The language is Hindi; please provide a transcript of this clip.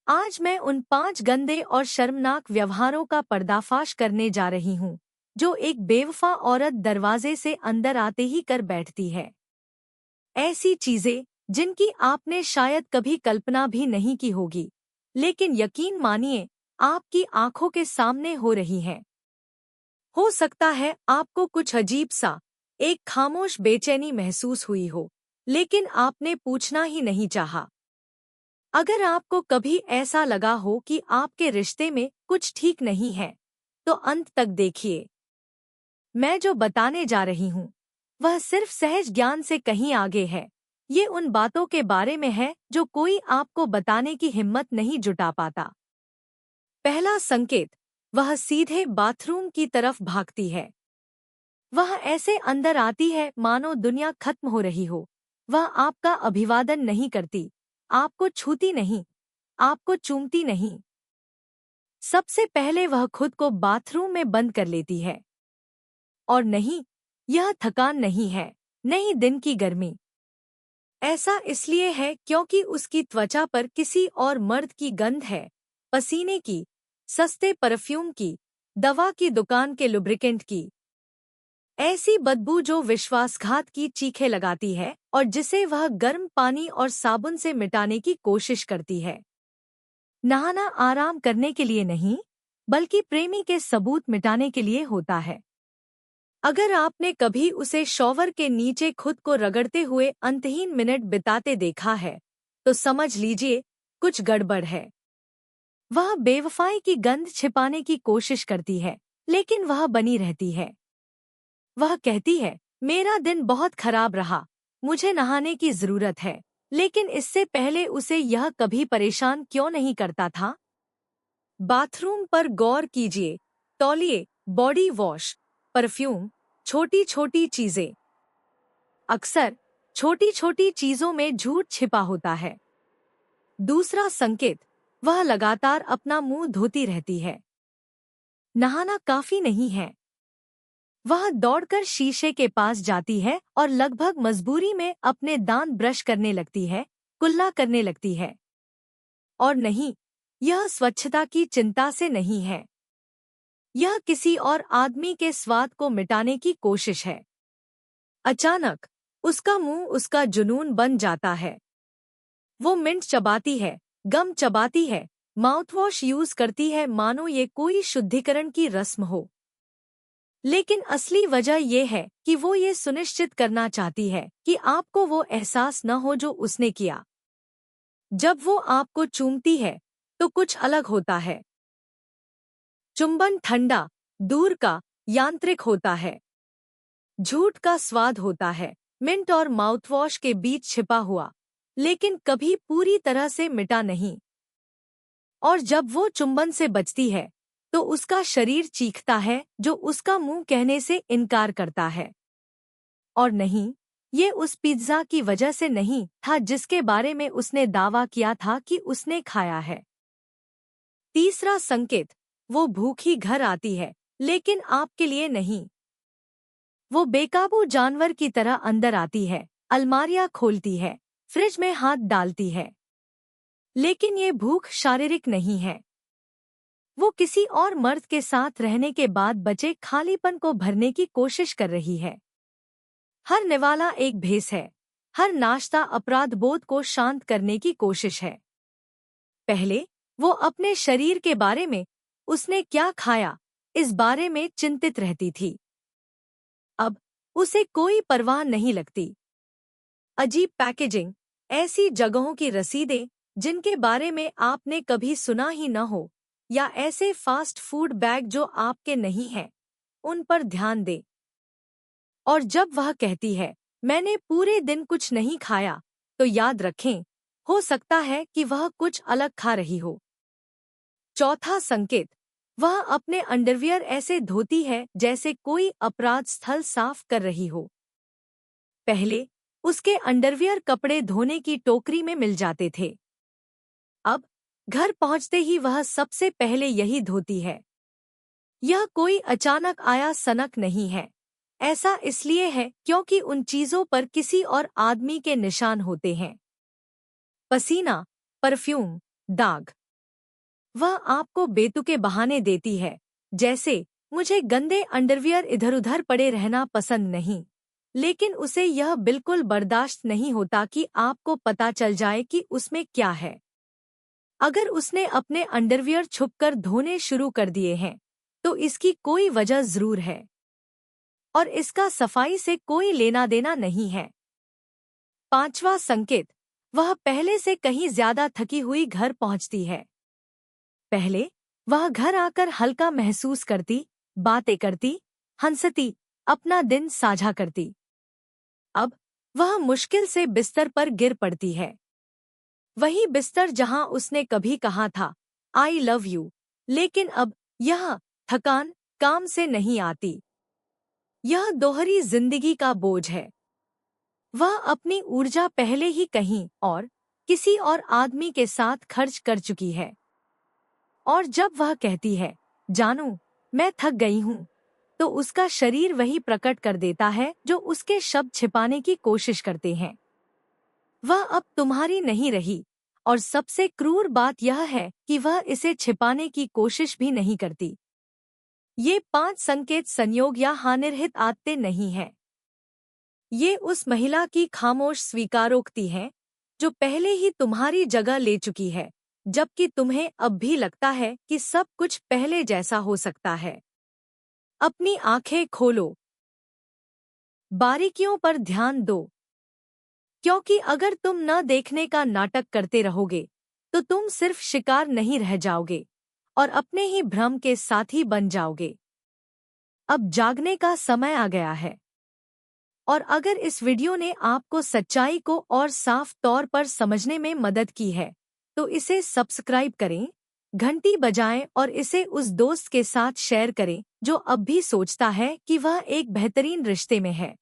आज मैं उन 5 गंदे और शर्मनाक व्यवहारों का पर्दाफाश करने जा रही हूँ जो एक बेवफा औरत दरवाजे से अंदर आते ही कर बैठती है। ऐसी चीजें जिनकी आपने शायद कभी कल्पना भी नहीं की होगी, लेकिन यकीन मानिए आपकी आंखों के सामने हो रही हैं। हो सकता है आपको कुछ अजीब सा, एक खामोश बेचैनी महसूस हुई हो, लेकिन आपने पूछना ही नहीं चाहा। अगर आपको कभी ऐसा लगा हो कि आपके रिश्ते में कुछ ठीक नहीं है, तो अंत तक देखिए। मैं जो बताने जा रही हूँ वह सिर्फ सहज ज्ञान से कहीं आगे है। ये उन बातों के बारे में है जो कोई आपको बताने की हिम्मत नहीं जुटा पाता। पहला संकेत, वह सीधे बाथरूम की तरफ भागती है। वह ऐसे अंदर आती है मानो दुनिया खत्म हो रही हो। वह आपका अभिवादन नहीं करती, आपको छूती नहीं, आपको चूमती नहीं। सबसे पहले वह खुद को बाथरूम में बंद कर लेती है। और नहीं, यह थकान नहीं है, नहीं दिन की गर्मी। ऐसा इसलिए है क्योंकि उसकी त्वचा पर किसी और मर्द की गंध है, पसीने की, सस्ते परफ्यूम की, दवा की दुकान के लुब्रिकेंट की। ऐसी बदबू जो विश्वासघात की चीखें लगाती है और जिसे वह गर्म पानी और साबुन से मिटाने की कोशिश करती है। नहाना आराम करने के लिए नहीं, बल्कि प्रेमी के सबूत मिटाने के लिए होता है। अगर आपने कभी उसे शॉवर के नीचे खुद को रगड़ते हुए अंतहीन मिनट बिताते देखा है, तो समझ लीजिए कुछ गड़बड़ है। वह बेवफाई की गंध छिपाने की कोशिश करती है, लेकिन वह बनी रहती है। वह कहती है, मेरा दिन बहुत खराब रहा, मुझे नहाने की जरूरत है। लेकिन इससे पहले उसे यह कभी परेशान क्यों नहीं करता था? बाथरूम पर गौर कीजिए। तौलिए, बॉडी वॉश, परफ्यूम, छोटी छोटी चीजें। अक्सर छोटी छोटी चीजों में झूठ छिपा होता है। दूसरा संकेत, वह लगातार अपना मुंह धोती रहती है। नहाना काफी नहीं है। वह दौड़कर शीशे के पास जाती है और लगभग मजबूरी में अपने दांत ब्रश करने लगती है, कुल्ला करने लगती है। और नहीं, यह स्वच्छता की चिंता से नहीं है। यह किसी और आदमी के स्वाद को मिटाने की कोशिश है। अचानक उसका मुंह उसका जुनून बन जाता है। वो मिंट चबाती है, गम चबाती है, माउथवॉश यूज करती है मानो ये कोई शुद्धिकरण की रस्म हो। लेकिन असली वजह यह है कि वो ये सुनिश्चित करना चाहती है कि आपको वो एहसास न हो जो उसने किया। जब वो आपको चूमती है तो कुछ अलग होता है। चुंबन ठंडा, दूर का, यांत्रिक होता है। झूठ का स्वाद होता है, मिंट और माउथवॉश के बीच छिपा हुआ, लेकिन कभी पूरी तरह से मिटा नहीं। और जब वो चुंबन से बचती है तो उसका शरीर चीखता है जो उसका मुंह कहने से इनकार करता है। और नहीं, ये उस पिज्जा की वजह से नहीं था जिसके बारे में उसने दावा किया था कि उसने खाया है। तीसरा संकेत, वो भूखी घर आती है, लेकिन आपके लिए नहीं। वो बेकाबू जानवर की तरह अंदर आती है, अलमारियां खोलती है, फ्रिज में हाथ डालती है। लेकिन ये भूख शारीरिक नहीं है। वो किसी और मर्द के साथ रहने के बाद बचे खालीपन को भरने की कोशिश कर रही है। हर निवाला एक भेस है, हर नाश्ता अपराध बोध को शांत करने की कोशिश है। पहले वो अपने शरीर के बारे में, उसने क्या खाया, इस बारे में चिंतित रहती थी। अब उसे कोई परवाह नहीं लगती। अजीब पैकेजिंग, ऐसी जगहों की रसीदें जिनके बारे में आपने कभी सुना ही न हो, या ऐसे फास्ट फूड बैग जो आपके नहीं हैं, उन पर ध्यान दे। और जब वह कहती है, मैंने पूरे दिन कुछ नहीं खाया, तो याद रखें, हो सकता है कि वह कुछ अलग खा रही हो। चौथा संकेत, वह अपने अंडरवियर ऐसे धोती है जैसे कोई अपराध स्थल साफ कर रही हो। पहले उसके अंडरवियर कपड़े धोने की टोकरी में मिल जाते थे। अब घर पहुंचते ही वह सबसे पहले यही धोती है। यह कोई अचानक आया सनक नहीं है। ऐसा इसलिए है क्योंकि उन चीजों पर किसी और आदमी के निशान होते हैं। पसीना, परफ्यूम, दाग। वह आपको बेतुके बहाने देती है, जैसे मुझे गंदे अंडरवियर इधर उधर पड़े रहना पसंद नहीं। लेकिन उसे यह बिल्कुल बर्दाश्त नहीं होता कि आपको पता चल जाए कि उसमें क्या है। अगर उसने अपने अंडरवियर छुपकर धोने शुरू कर दिए हैं, तो इसकी कोई वजह जरूर है और इसका सफाई से कोई लेना देना नहीं है। 5वां संकेत, वह पहले से कहीं ज्यादा थकी हुई घर पहुंचती है। पहले वह घर आकर हल्का महसूस करती, बातें करती, हंसती, अपना दिन साझा करती। अब वह मुश्किल से बिस्तर पर गिर पड़ती है। वही बिस्तर जहां उसने कभी कहा था, आई लव यू, लेकिन अब यह थकान काम से नहीं आती। यह दोहरी जिंदगी का बोझ है। वह अपनी ऊर्जा पहले ही कहीं और किसी और आदमी के साथ खर्च कर चुकी है। और जब वह कहती है, जानू, मैं थक गई हूँ, तो उसका शरीर वही प्रकट कर देता है जो उसके शब्द छिपाने की कोशिश करते हैं। वह अब तुम्हारी नहीं रही, और सबसे क्रूर बात यह है कि वह इसे छिपाने की कोशिश भी नहीं करती। ये 5 संकेत संयोग या हानिरहित आदतें नहीं हैं। ये उस महिला की खामोश स्वीकारोक्ति है जो पहले ही तुम्हारी जगह ले चुकी है, जबकि तुम्हें अब भी लगता है कि सब कुछ पहले जैसा हो सकता है। अपनी आंखें खोलो, बारीकियों पर ध्यान दो, क्योंकि अगर तुम न देखने का नाटक करते रहोगे तो तुम सिर्फ शिकार नहीं रह जाओगे और अपने ही भ्रम के साथी बन जाओगे। अब जागने का समय आ गया है। और अगर इस वीडियो ने आपको सच्चाई को और साफ तौर पर समझने में मदद की है, तो इसे सब्सक्राइब करें, घंटी बजाएं और इसे उस दोस्त के साथ शेयर करें जो अब भी सोचता है कि वह एक बेहतरीन रिश्ते में है।